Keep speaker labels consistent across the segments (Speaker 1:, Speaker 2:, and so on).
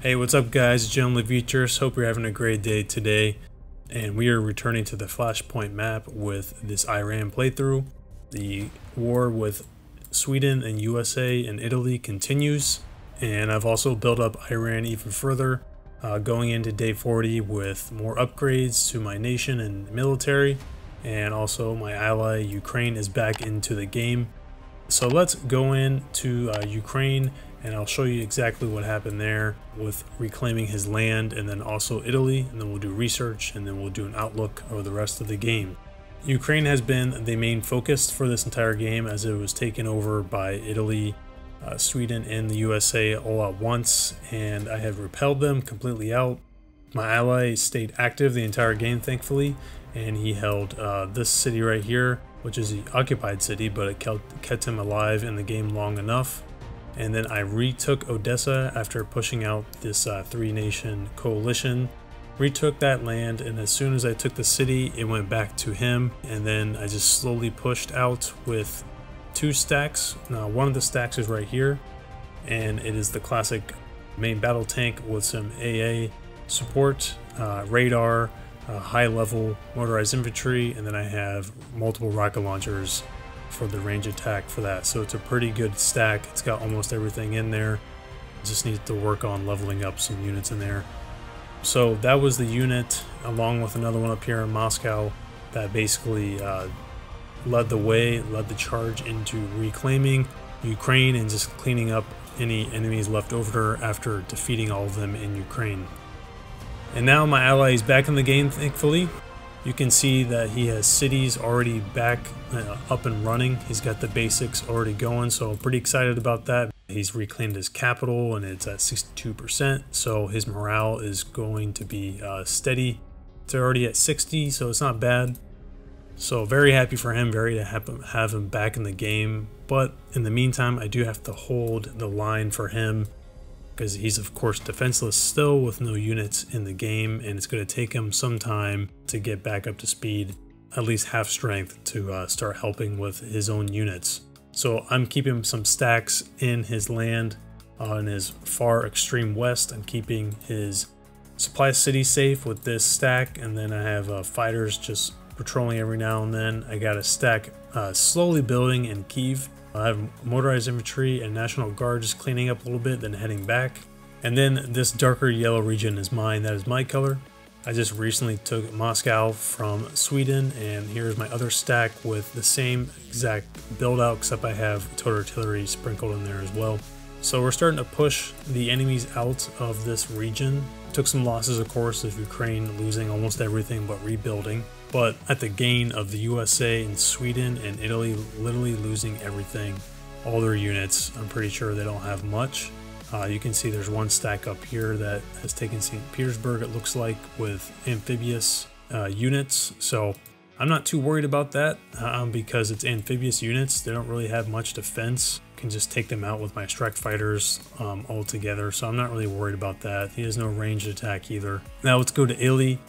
Speaker 1: Hey, what's up guys? Gentleman Features. Hope you're having a great day today. And we are returning to the Flashpoint map with this Iran playthrough. The war with Sweden and USA and Italy continues. And I've also built up Iran even further, going into day 40 with more upgrades to my nation and military. And also my ally Ukraine is back into the game. So let's go into Ukraine, and I'll show you exactly what happened there with reclaiming his land, and then also Italy, and then we'll do research, and then we'll do an outlook over the rest of the game. Ukraine has been the main focus for this entire game, as it was taken over by Italy, Sweden, and the USA all at once, and I have repelled them completely out. My ally stayed active the entire game, thankfully, and he held this city right here, which is the occupied city, but it kept him alive in the game long enough. And then I retook Odessa after pushing out this three-nation coalition. Retook that land, and as soon as I took the city, it went back to him. And then I just slowly pushed out with two stacks. Now, one of the stacks is right here, and it is the classic main battle tank with some AA support, radar, high-level motorized infantry, and then I have multiple rocket launchers for the range attack for that. So it's a pretty good stack. It's got almost everything in there. Just need to work on leveling up some units in there. So that was the unit, along with another one up here in Moscow, that basically led the charge into reclaiming Ukraine and just cleaning up any enemies left over after defeating all of them in Ukraine. And now my ally is back in the game, thankfully. You can see that he has cities already back up and running. He's got the basics already going, so I'm pretty excited about that. He's reclaimed his capital, and it's at 62%, so his morale is going to be steady. It's already at 60, so it's not bad. So very happy for him, very to have him back in the game. But in the meantime, I do have to hold the line for him, because he's of course defenseless still with no units in the game, and it's going to take him some time to get back up to speed, at least half strength, to start helping with his own units. So I'm keeping some stacks in his land in his far extreme west. I'm keeping his supply city safe with this stack, and then I have fighters just patrolling every now and then. I got a stack slowly building in Kyiv. I have motorized infantry and National Guard just cleaning up a little bit, then heading back. And then this darker yellow region is mine. That is my color. I just recently took Moscow from Sweden, and here's my other stack with the same exact build out, except I have total artillery sprinkled in there as well. So we're starting to push the enemies out of this region. Took some losses, of course, of Ukraine losing almost everything but rebuilding. But at the gain of the USA and Sweden and Italy literally losing everything, all their units, I'm pretty sure they don't have much. You can see there's one stack up here that has taken St. Petersburg, it looks like, with amphibious units. So I'm not too worried about that because it's amphibious units. They don't really have much defense. I can just take them out with my strike fighters all together. So I'm not really worried about that. He has no ranged attack either. Now let's go to Italy.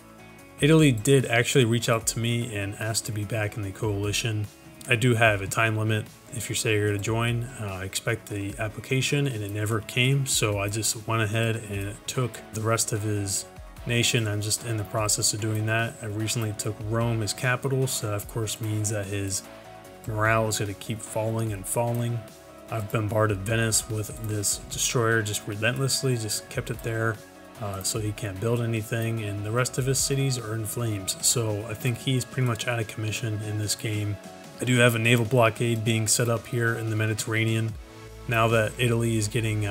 Speaker 1: Italy did actually reach out to me and ask to be back in the coalition. I do have a time limit if you say you're going to join. I expect the application, and it never came, so I just went ahead and took the rest of his nation. I'm just in the process of doing that. I recently took Rome as capital, so that of course means that his morale is going to keep falling and falling. I've bombarded Venice with this destroyer just relentlessly, just kept it there. So he can't build anything, and the rest of his cities are in flames. So I think he's pretty much out of commission in this game. I do have a naval blockade being set up here in the Mediterranean. Now that Italy is getting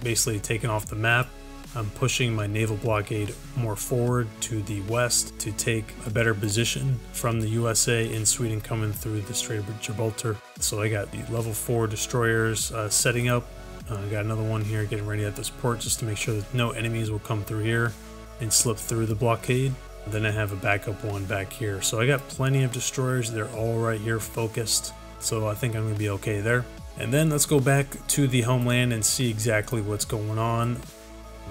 Speaker 1: basically taken off the map, I'm pushing my naval blockade more forward to the west to take a better position from the USA and Sweden coming through the Strait of Gibraltar. So I got the level 4 destroyers setting up. I got another one here getting ready at this port just to make sure that no enemies will come through here and slip through the blockade. Then I have a backup one back here. So I got plenty of destroyers. They're all right here focused. So I think I'm going to be okay there. And then let's go back to the homeland and see exactly what's going on.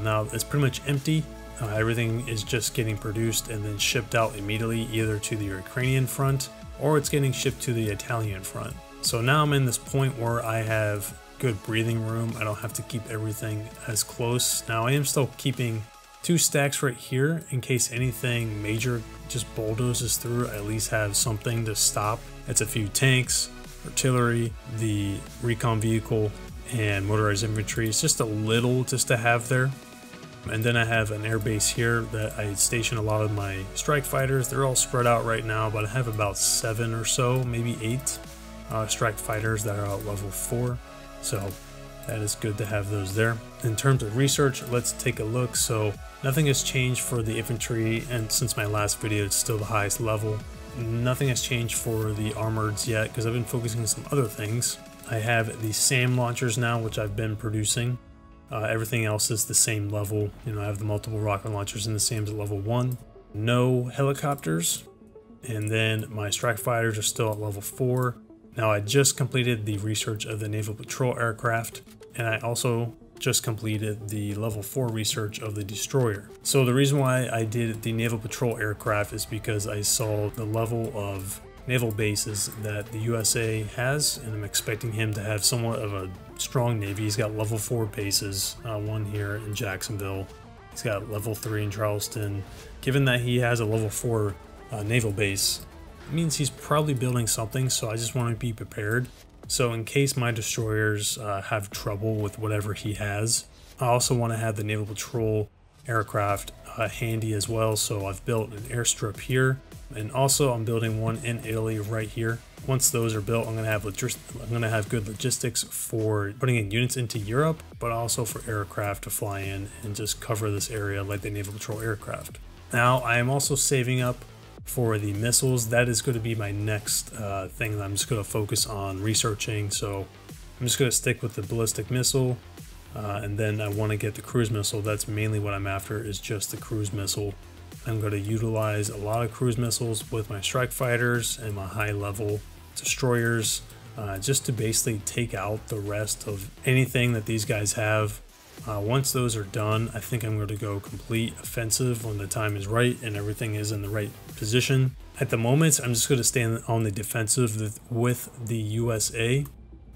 Speaker 1: Now it's pretty much empty. Everything is just getting produced and then shipped out immediately, either to the Ukrainian front or it's getting shipped to the Italian front. So now I'm in this point where I have good breathing room. I don't have to keep everything as close. Now I am still keeping 2 stacks right here in case anything major just bulldozes through. I at least have something to stop. It's a few tanks, artillery, the recon vehicle, and motorized infantry. It's just a little just to have there. And then I have an air base here that I station a lot of my strike fighters. They're all spread out right now, but I have about 7 or so, maybe 8 strike fighters that are at level 4. So that is good to have those there. In terms of research, let's take a look. So nothing has changed for the infantry, and since my last video, it's still the highest level. Nothing has changed for the armoreds yet because I've been focusing on some other things. I have the SAM launchers now, which I've been producing. Everything else is the same level. You know, I have the multiple rocket launchers and the SAMs at level 1. No helicopters. And then my strike fighters are still at level 4. Now I just completed the research of the naval patrol aircraft, and I also just completed the level 4 research of the destroyer. So the reason why I did the naval patrol aircraft is because I saw the level of naval bases that the USA has, and I'm expecting him to have somewhat of a strong navy. He's got level 4 bases, one here in Jacksonville. He's got level 3 in Charleston. Given that he has a level 4 naval base, it means he's probably building something, so I just want to be prepared. So in case my destroyers have trouble with whatever he has, I also want to have the naval patrol aircraft handy as well. So I've built an airstrip here, and also I'm building one in Italy right here. Once those are built, I'm going to have good logistics for putting in units into Europe, but also for aircraft to fly in and just cover this area like the naval patrol aircraft. Now I am also saving up for the missiles. That is going to be my next thing that I'm just going to focus on researching. So I'm just going to stick with the ballistic missile, and then I want to get the cruise missile. That's mainly what I'm after, is just the cruise missile. I'm going to utilize a lot of cruise missiles with my strike fighters and my high level destroyers, just to basically take out the rest of anything that these guys have. Once those are done, I think I'm going to go complete offensive when the time is right and everything is in the right position. At the moment, I'm just going to stay on the defensive with the USA.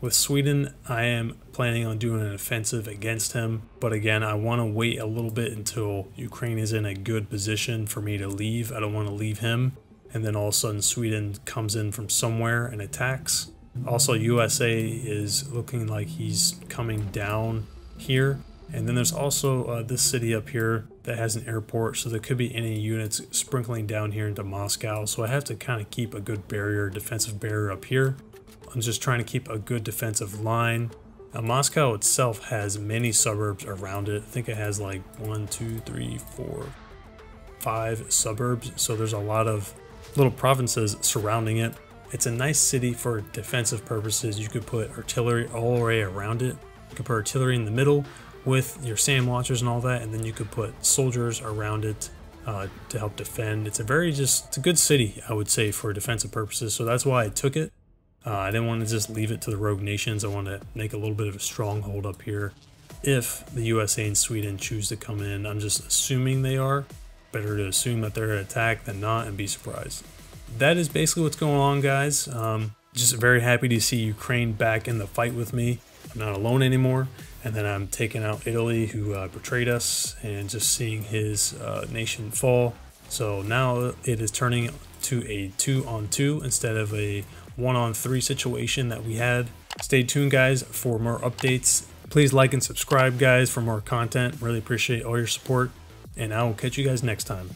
Speaker 1: With Sweden, I am planning on doing an offensive against him, but again, I want to wait a little bit until Ukraine is in a good position for me to leave. I don't want to leave him, and then all of a sudden Sweden comes in from somewhere and attacks. Also, USA is looking like he's coming down here. And then there's also this city up here that has an airport, so there could be any units sprinkling down here into Moscow. So I have to kind of keep a good barrier, defensive barrier up here. I'm just trying to keep a good defensive line. Now, Moscow itself has many suburbs around it. I think it has like 1, 2, 3, 4, 5 suburbs. So there's a lot of little provinces surrounding it. It's a nice city for defensive purposes. You could put artillery all the way around it. You could put artillery in the middle with your SAM launchers and all that, and then you could put soldiers around it to help defend. It's a good city, I would say, for defensive purposes. So that's why I took it. I didn't want to just leave it to the rogue nations. I want to make a little bit of a stronghold up here. If the USA and Sweden choose to come in, I'm just assuming they are. Better to assume that they're going to attack than not and be surprised. That is basically what's going on, guys. Just very happy to see Ukraine back in the fight with me. I'm not alone anymore. And then I'm taking out Italy, who betrayed us, and just seeing his nation fall. So now it is turning to a 2-on-2 instead of a 1-on-3 situation that we had. Stay tuned, guys, for more updates. Please like and subscribe, guys, for more content. Really appreciate all your support, and I will catch you guys next time.